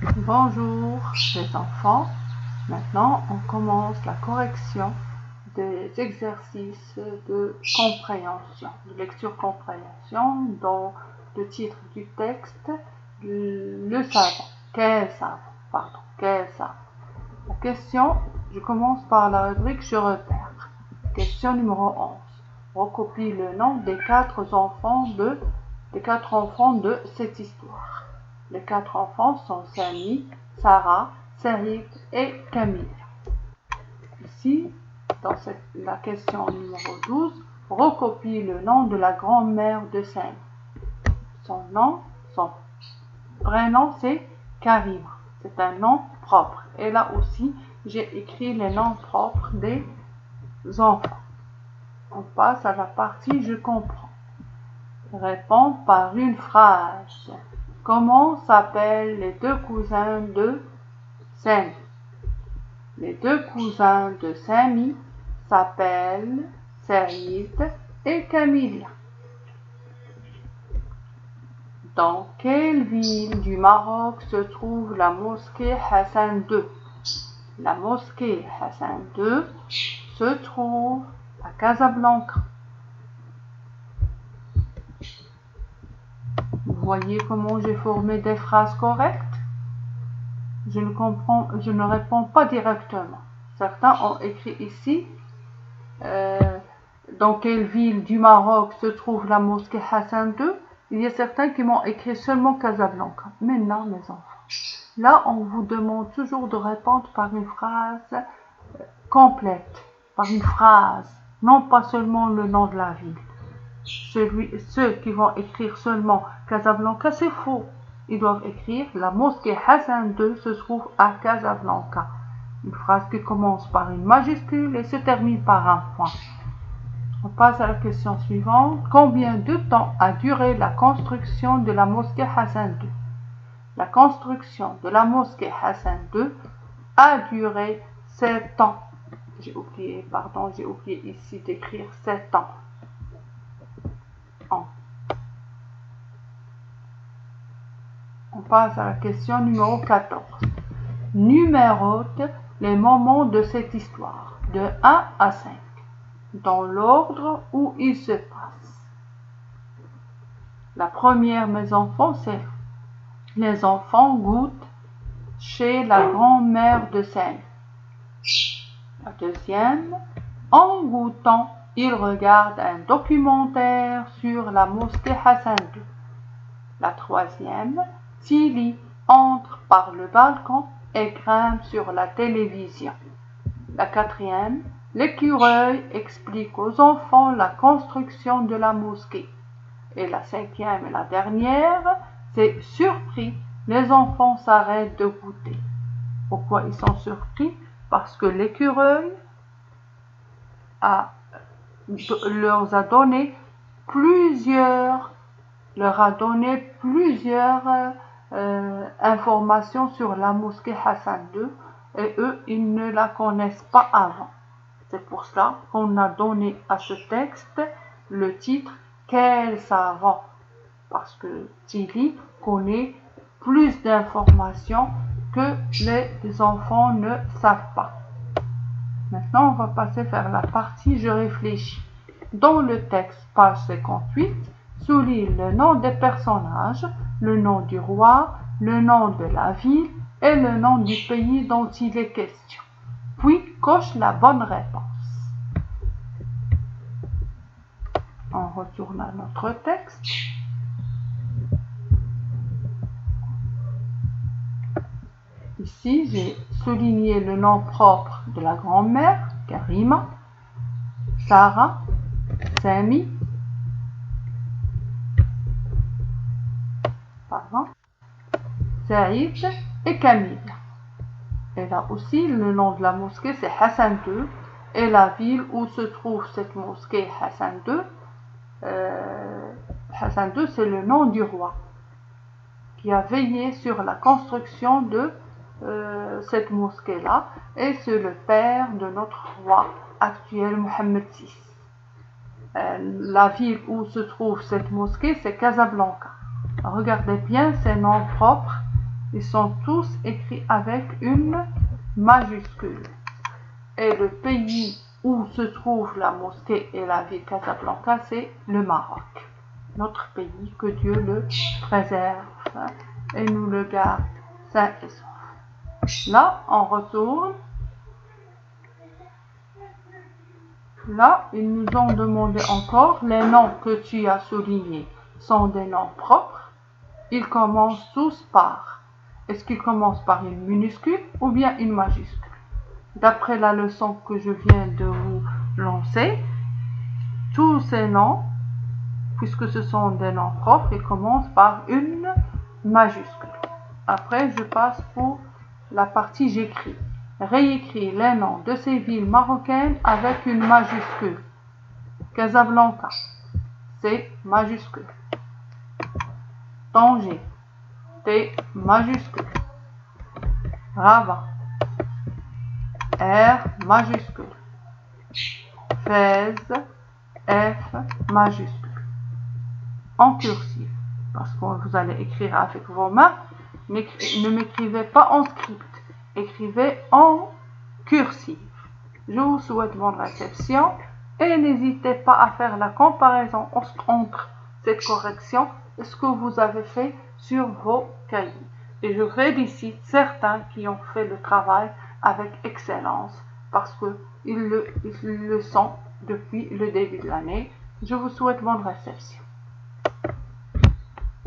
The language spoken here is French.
Bonjour les enfants, maintenant on commence la correction des exercices de compréhension, de lecture-compréhension dans le titre du texte, le savant, quel savant, pardon, quel savant. En question, je commence par la rubrique je repère. Question numéro 11. Recopie le nom des quatre enfants de cette histoire. Les quatre enfants sont Samy, Sarah, Saïd et Camille. Ici, dans la question numéro 12, recopie le nom de la grand-mère de Samy. Son prénom, c'est Karima. C'est un nom propre. Et là aussi, j'ai écrit les noms propres des enfants. On passe à la partie je comprends. Réponds par une phrase. Comment s'appellent les deux cousins de Samy? Les deux cousins de Samy s'appellent Saïd et Camille. Dans quelle ville du Maroc se trouve la mosquée Hassan II? La mosquée Hassan II se trouve à Casablanca. Vous voyez comment j'ai formé des phrases correctes? Je ne réponds pas directement. Certains ont écrit ici dans quelle ville du Maroc se trouve la mosquée Hassan II. Il y a certains qui m'ont écrit seulement Casablanca. Mais non, mes enfants. Là, on vous demande toujours de répondre par une phrase complète, par une phrase, non pas seulement le nom de la ville. Ceux qui vont écrire seulement Casablanca, c'est faux. Ils doivent écrire la mosquée Hassan II se trouve à Casablanca. Une phrase qui commence par une majuscule et se termine par un point. On passe à la question suivante. Combien de temps a duré la construction de la mosquée Hassan II? La construction de la mosquée Hassan II a duré 7 ans. J'ai oublié ici d'écrire 7 ans. On passe à la question numéro 14. Numérote les moments de cette histoire, de 1 à 5, dans l'ordre où ils se passent. La première, mes enfants, c'est les enfants goûtent chez la grand-mère de Samy. La deuxième, en goûtant, ils regardent un documentaire sur la mosquée Hassan II. La troisième, Tilly entre par le balcon et grimpe sur la télévision. La quatrième, l'écureuil explique aux enfants la construction de la mosquée. Et la cinquième et la dernière, c'est surpris, les enfants s'arrêtent de goûter. Pourquoi ils sont surpris? Parce que l'écureuil leur a donné plusieurs informations sur la mosquée Hassan II et eux, ils ne la connaissent pas avant. C'est pour cela qu'on a donné à ce texte le titre « Quel savant ?» parce que Tilly connaît plus d'informations que les enfants ne savent pas. Maintenant, on va passer vers la partie « Je réfléchis ». Dans le texte, page 58, souligne le nom des personnages, le nom du roi, le nom de la ville et le nom du pays dont il est question. Puis, coche la bonne réponse. On retourne à notre texte. Ici, j'ai souligné le nom propre de la grand-mère, Karima, Sarah, Samy, Saïd et Camille. Et là aussi, le nom de la mosquée, c'est Hassan II. Et la ville où se trouve cette mosquée Hassan II, Hassan II, c'est le nom du roi qui a veillé sur la construction de cette mosquée-là. Et c'est le père de notre roi actuel, Mohammed VI. La ville où se trouve cette mosquée, c'est Casablanca. Regardez bien ces noms propres Ils sont tous écrits avec une majuscule. Et le pays où se trouve la mosquée et la ville Casablanca, c'est le Maroc. Notre pays, que Dieu le préserve et nous le garde sain et sauf. Là, on retourne. Là, ils nous ont demandé encore les noms que tu as soulignés sont des noms propres. Ils commencent tous par. Est-ce qu'ils commencent par une minuscule ou bien une majuscule? D'après la leçon que je viens de vous lancer, tous ces noms, puisque ce sont des noms propres, ils commencent par une majuscule. Après, je passe pour la partie j'écris. Réécris les noms de ces villes marocaines avec une majuscule. Casablanca, C majuscule. Tanger, T majuscule. Rabat, R majuscule. Fès, F majuscule. En cursive, parce que vous allez écrire avec vos mains, ne m'écrivez pas en script, écrivez en cursive. Je vous souhaite bonne réception et n'hésitez pas à faire la comparaison entre cette correction et ce que vous avez fait sur vos cahiers. Et je félicite certains qui ont fait le travail avec excellence parce qu'ils le sont depuis le début de l'année. Je vous souhaite bonne réception.